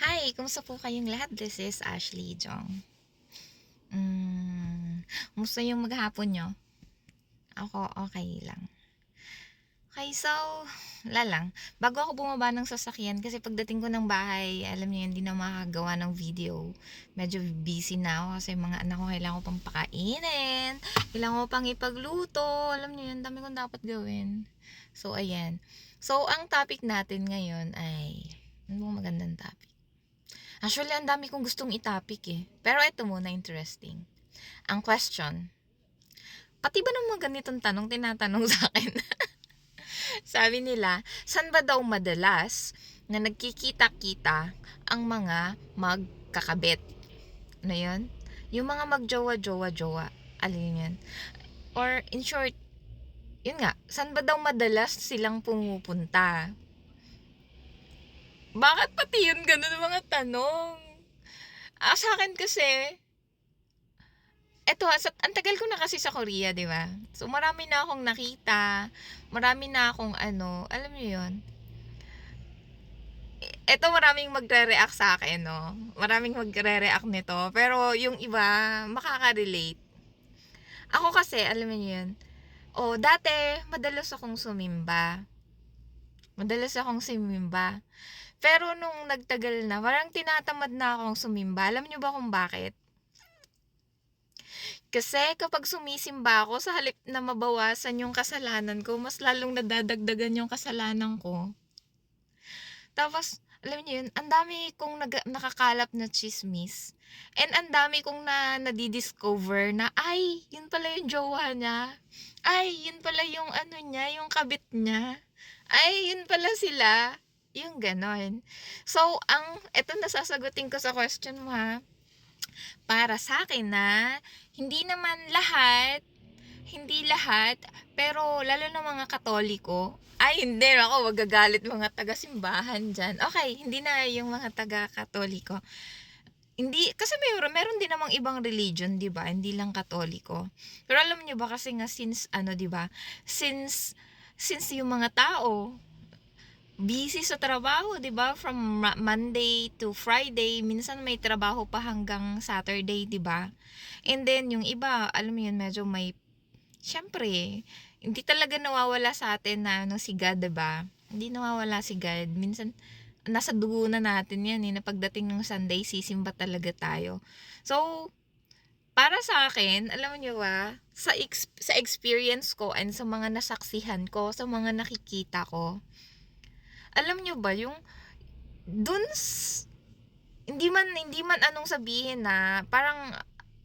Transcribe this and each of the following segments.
Hi, kumusta po kayong lahat? This is Ashley Jong. Kumusta yung maghapon nyo? Ako, okay lang. Okay, so, wala lang. Bago ako bumaba ng sasakyan, kasi pagdating ko ng bahay, alam niyo yun, hindi na makagawa ng video. Medyo busy na ako kasi mga anak ko kailangan ko pang pakainin. Kailangan ko pang ipagluto. Alam niyo yun, dami kong dapat gawin. So, ayan. So, ang topic natin ngayon ay, ano bang magandang topic? Actually, ang dami kong gustong itapik eh. Pero ito muna, interesting. Ang question, pati ba ng mga ganitong tanong tinatanong sa akin? Sabi nila, saan ba daw madalas na nagkikita-kita ang mga magkakabit? Ano yun? Yung mga magjowa-jowa-jowa. Alin yun? Or in short, yun nga, saan ba daw madalas silang pumupunta? Bakit pati yun ganun mga tanong? Sa akin kasi, eto, ang tagal ko na kasi sa Korea, di ba? So, marami na akong nakita, marami na akong alam niyo yun? Eto, maraming magre-react sa akin, no? Maraming magre-react nito. Pero, yung iba, makaka-relate. Ako kasi, alam niyo yun? Dati, madalas akong sumimba. Madalas akong sumimba. Pero, nung nagtagal na, parang tinatamad na akong sumimba. Alam niyo ba kung bakit? Kasi kapag sumisimba ako, sa halip na mabawasan yung kasalanan ko, mas lalong nadadagdagan yung kasalanan ko. Tapos, alam niyo yun, ang dami kong nakakalap na chismis. And ang dami kong nadidiscover na, ay, yun pala yung jowa niya. Ay, yun pala yung ano niya, yung kabit niya. Ay, yun pala sila. Yung ganon. So, eto nasasagutin ko sa question mo ha. Para sa akin na hindi naman lahat, hindi lahat, pero lalo na mga Katoliko, ay hindi ako magagalit mga taga-simbahan dyan. Okay, hindi na yung mga taga-Katoliko. Hindi, kasi meron din namang ibang religion, di ba? Hindi lang Katoliko. Pero alam niyo ba kasi nga since, di ba? Since yung mga tao, busy sa trabaho, 'di ba? From Monday to Friday, minsan may trabaho pa hanggang Saturday, 'di ba? And then yung iba, alam mo 'yun, medyo may syempre, hindi talaga nawawala sa atin na si God, 'di ba? Hindi nawawala si God. Minsan nasa dugo na natin 'yan, na pagdating ng Sunday, sisimba talaga tayo. So, para sa akin, alam niyo ba, sa experience ko and sa mga nasaksihan ko, sa mga nakikita ko, alam nyo ba yung dun hindi man anong sabihin na parang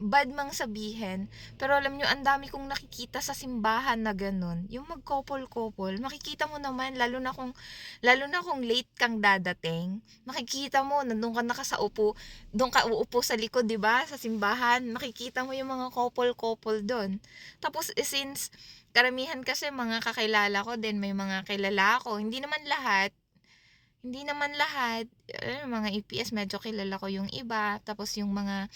bad mang sabihin, pero alam nyo, ang dami kong nakikita sa simbahan na ganun, yung mag-couple-couple, makikita mo naman, lalo na kung late kang dadating, makikita mo, nandun ka nakasaupo, doon ka uupo sa likod, di ba, sa simbahan, makikita mo yung mga couple-couple doon. Tapos, since, karamihan kasi mga kakilala ko din, may mga kilala ako, hindi naman lahat, mga EPS medyo kilala ko yung iba, tapos yung mga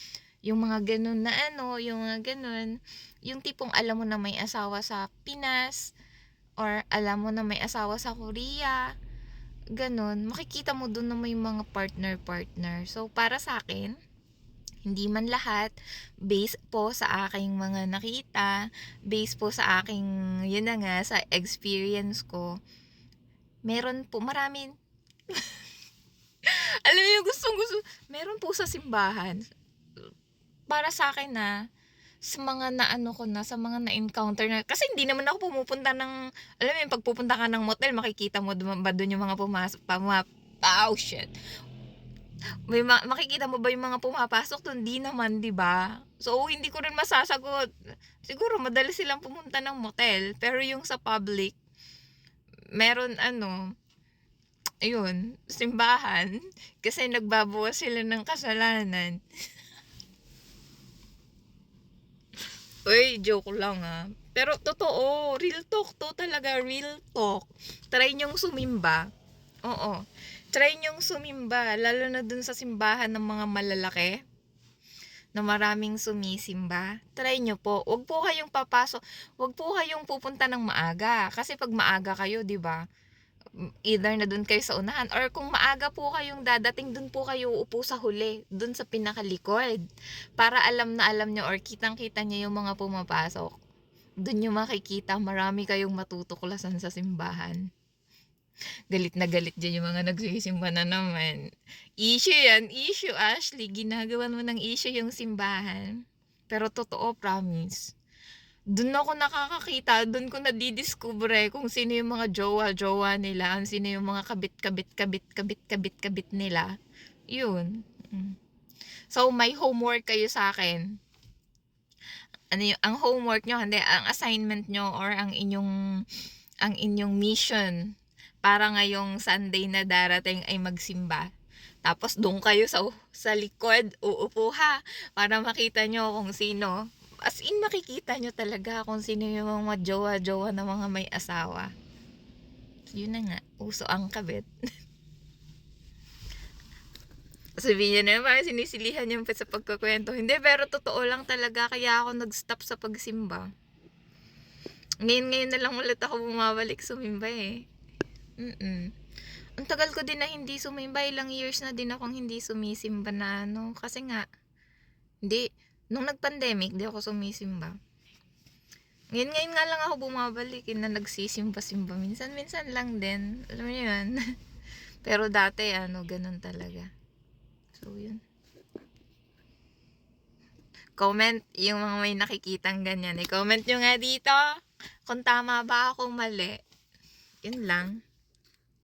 ganun na yung mga ganun, yung tipong alam mo na may asawa sa Pinas, or alam mo na may asawa sa Korea, ganun, makikita mo dun na may mga partner. So, para sa akin, hindi man lahat, based po sa aking mga nakita, based po sa aking, yun na nga, sa experience ko, meron po, marami, alam mo yung gustong-gusto, meron po sa simbahan, para sa akin na, sa mga sa mga na-encounter na, kasi hindi naman ako pumupunta ng, alam mo yung pagpupunta ka ng motel, makikita mo ba doon yung mga shit. Makikita mo ba yung mga pumapasok doon? Hindi naman, di ba? So, hindi ko rin masasagot. Siguro, madalas silang pumunta ng motel, pero yung sa public, meron ayun, simbahan, kasi nagbabawas sila ng kasalanan. Uy, joke lang Pero totoo, real talk to talaga, real talk. Try nyong sumimba. Oo. Try nyong sumimba, lalo na dun sa simbahan ng mga malalaki na maraming sumisimba. Try nyo po. Huwag po kayong papasok. Huwag po kayong pupunta ng maaga. Kasi pag maaga kayo, di ba? Either na dun kayo sa unahan or kung maaga po kayong dadating, dun po kayo uupo sa huli, dun sa pinakalikod. Para alam na alam nyo or kitang-kita nyo yung mga pumapasok. Dun nyo makikita, marami kayong matutuklasan sa simbahan. Galit na galit dyan yung mga nagsisimba na naman. Issue yan, issue Ashley. Ginagawan mo ng issue yung simbahan. Pero totoo, promise. Doon ako nakakakita, doon ko nadidiscover kung sino yung mga jowa-jowa nila, kung sino yung mga kabit-kabit nila. Yun. So, may homework kayo sa akin. Ano yung, ang homework nyo, hindi, ang assignment nyo or ang inyong mission para ngayong Sunday na darating ay magsimba. Tapos doon kayo sa likod, uupo ha, para makita nyo kung sino. As in, makikita nyo talaga kung sino yung mga jowa-jowa na mga may asawa. Yun na nga, uso ang kabit. Sabihin nyo na parang sinisilihan yung sa pagkukwento. Hindi, pero totoo lang talaga, kaya ako nag-stop sa pagsimba. Ngayon na lang ulit ako bumabalik sumimba eh. Ang tagal ko din na hindi sumimba, ilang years na din akong hindi sumisimba na ano. Kasi nga, hindi, nung nag-pandemic, di ako sumisimba. Ngayon nga lang ako bumabalik, na nagsisimba-simba. Minsan lang din. Alam mo yun. Pero dati, ganun talaga. So, yun. Comment yung mga may nakikitang ganyan. I-comment nyo nga dito kung tama ba ako mali. Yun lang.